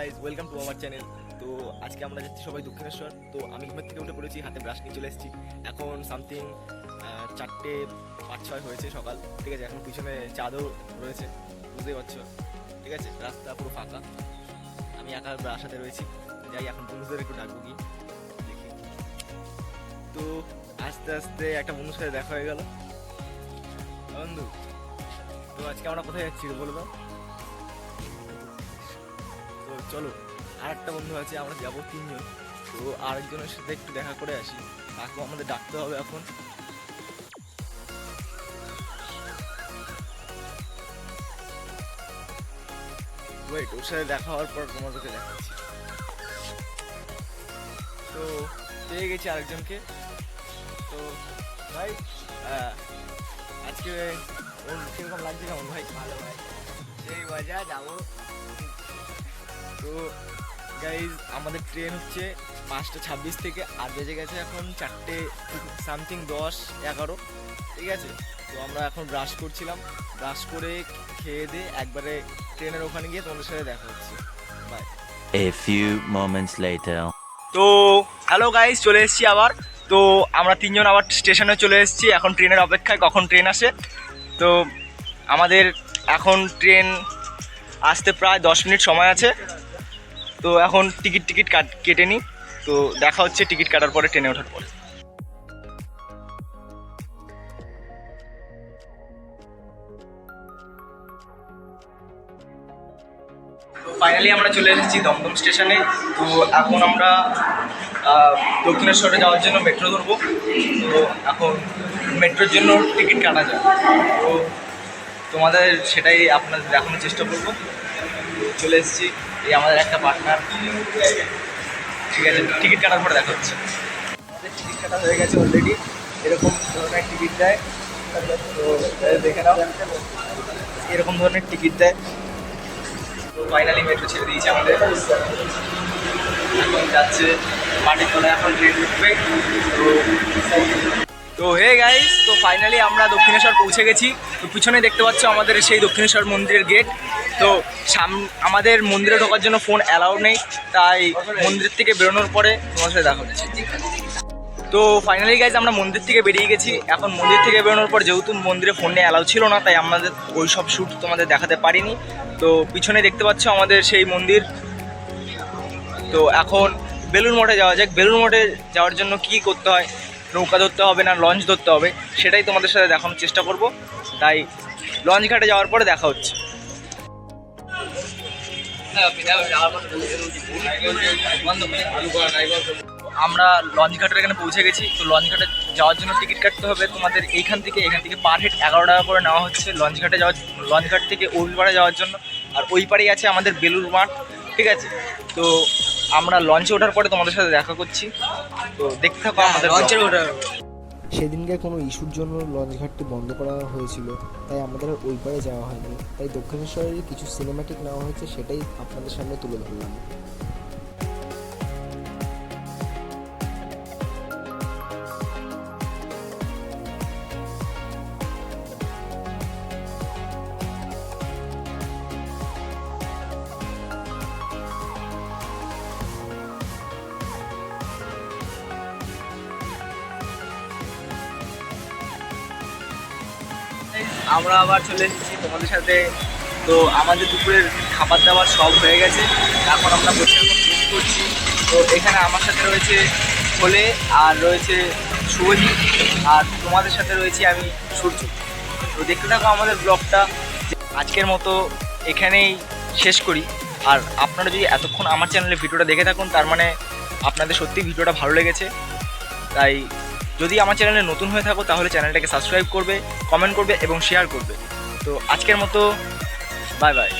Guys welcome to our channel. তো আজকে আমরা যাচ্ছি সবাই দক্ষিণেশ্বর। তো আমি ঘুমের থেকে উঠে পড়েছি, হাতে ব্রাশ নিয়ে চলে এসেছি। এখন সামথিং 4:05 হয়েছে সকাল, ঠিক আছে। এখন পিছনে চাঁদও রয়েছে, বুঝতেই পারছো, ঠিক আছে। রাস্তা পুরো ফাঁকা, আমি একা ব্রাশ হাতে রয়েছি। যাই এখন বন্ধুদের একটু ডাকবো গিয়ে দেখি। তো আস্তে আস্তে একটা বন্ধুর সাথে দেখা হয়ে গেল। বন্ধু, তো আজকে আমরা কোথায় যাচ্ছি বলবো? তো চলো, আর একটা বন্ধু আছে, আমরা যাবো 3 জন। তো আরেকজনের সাথে একটু দেখা করে আসি, তাকেও আমাদের ডাকতে হবে এখন। ওয়েট, ওর সাথে দেখা হওয়ার পর তোমাদেরকে দেখাচ্ছি। তো পেয়ে গেছি আরেকজনকে। তো ভাই, আজকে ওর কিরকম লাগছে? কেমন ভাই? ভালো ভাই, সেই মজা যাবো। তো গাইজ, আমাদের ট্রেন হচ্ছে 5:26 থেকে, আর বেজে গেছে এখন 4টে সামথিং 10-11, ঠিক আছে। তো আমরা এখন ব্রাশ করছিলাম, ব্রাশ করে খেয়ে দিয়ে একবারে ট্রেনের ওখানে গিয়ে তোমাদের সাথে দেখা হচ্ছে। Bye. A few moments later. তো হ্যালো গাইজ, চলে এসেছি আবার। তো আমরা 3 জন আবার স্টেশনে চলে এসেছি, এখন ট্রেনের অপেক্ষায় কখন ট্রেন আসে। তো আমাদের এখন ট্রেন আসতে প্রায় 10 মিনিট সময় আছে। তো এখন টিকিট কেটে নিই। তো দেখা হচ্ছে টিকিট কাটার পরে, ট্রেনে ওঠার পরে। তো ফাইনালি আমরা চলে এসেছি দমদম স্টেশনে। তো এখন আমরা দক্ষিণেশ্বরে যাওয়ার জন্য মেট্রো ধরবো। তো এখন মেট্রোর জন্য টিকিট কাটা যায়। তো তোমাদের সেটাই আপনাদের দেখানোর চেষ্টা করবো। চলে এসেছি, এই আমাদের একটা পার্টনার, ঠিক আছে। টিকিট কাটার পরে দেখা হচ্ছে। আমাদের টিকিট কাটা হয়ে গেছে অলরেডি, এরকম ধরনের টিকিট দেয়। তো দেখে নাও, এরকম ধরনের টিকিট দেয়। তো ফাইনালি মেট্রো ছেড়ে দিয়েছে আমাদের, এখন যাচ্ছে মাটির তলায়, এখন ট্রেন ঢুকবে। তো হে গাইস, তো ফাইনালি আমরা দক্ষিণেশ্বর পৌঁছে গেছি। তো পিছনে দেখতে পাচ্ছ আমাদের সেই দক্ষিণেশ্বর মন্দিরের গেট। তো আমাদের মন্দিরে ঢোকার জন্য ফোন অ্যালাউড নেই, তাই মন্দির থেকে বেরোনোর পরে তোমার সাথে দেখা হচ্ছে। তো ফাইনালি গাইজ, আমরা মন্দির থেকে বেরিয়ে গেছি। এখন মন্দির থেকে বেরোনোর পর যেহেতু মন্দিরে ফোন নিয়ে অ্যালাউ ছিল না, তাই আমাদের ওই সব শ্যুট তোমাদের দেখাতে পারিনি। তো পিছনে দেখতে পাচ্ছ আমাদের সেই মন্দির। তো এখন বেলুড় মঠে যাওয়া যাক। বেলুড় মঠে যাওয়ার জন্য কী করতে হয়, নৌকা ধরতে হবে না লঞ্চ ধরতে হবে, সেটাই তোমাদের সাথে দেখানোর চেষ্টা করব। তাই লঞ্চ ঘাটে যাওয়ার পরে দেখা হচ্ছে। আমরা লঞ্চ ঘাটের এখানে পৌঁছে গেছি। তো লঞ্চ ঘাটে যাওয়ার জন্য টিকিট কাটতে হবে তোমাদের এখান থেকে পার হেড 11 টাকা করে নেওয়া হচ্ছে লঞ্চ ঘাট থেকে ওই পাড়ে যাওয়ার জন্য। আর ওই পাড়েই আছে আমাদের বেলুড় মাঠ, ঠিক আছে। তো আমরা লঞ্চে ওঠার পরে তোমাদের সাথে দেখা করছি। তো দেখতে থাকো আমাদের লঞ্চে ওঠার। সেদিনকে কোনো ইস্যুর জন্য লঞ্চ ঘাটটি বন্ধ করা হয়েছিল, তাই আমাদের আর ওই পারে যাওয়া হয়নি। তাই দক্ষিণেশ্বরের কিছু সিনেম্যাটিক নেওয়া হয়েছে, সেটাই আপনাদের সামনে তুলে ধরলাম। আমরা আবার চলে এসেছি তোমাদের সাথে। তো আমাদের দুপুরের খাবার দাবার সব হয়ে গেছে, এখন আমরা বসে করছি। তো এখানে আমার সাথে রয়েছে ছোলে, আর রয়েছে শুভজিৎ, আর তোমাদের সাথে রয়েছি আমি, সূর্য। তো দেখতে থাকো আমাদের ব্লগটা। আজকের মতো এখানেই শেষ করি। আর আপনারা যদি এতক্ষণ আমার চ্যানেলে ভিডিওটা দেখে থাকুন, তার মানে আপনাদের সত্যি ভিডিওটা ভালো লেগেছে। তাই যদি আমার চ্যানেলে নতুন হয়ে থাকো, তাহলে চ্যানেলটাকে সাবস্ক্রাইব করবে, কমেন্ট করবে এবং শেয়ার করবে। তো আজকের মতো বাই বাই।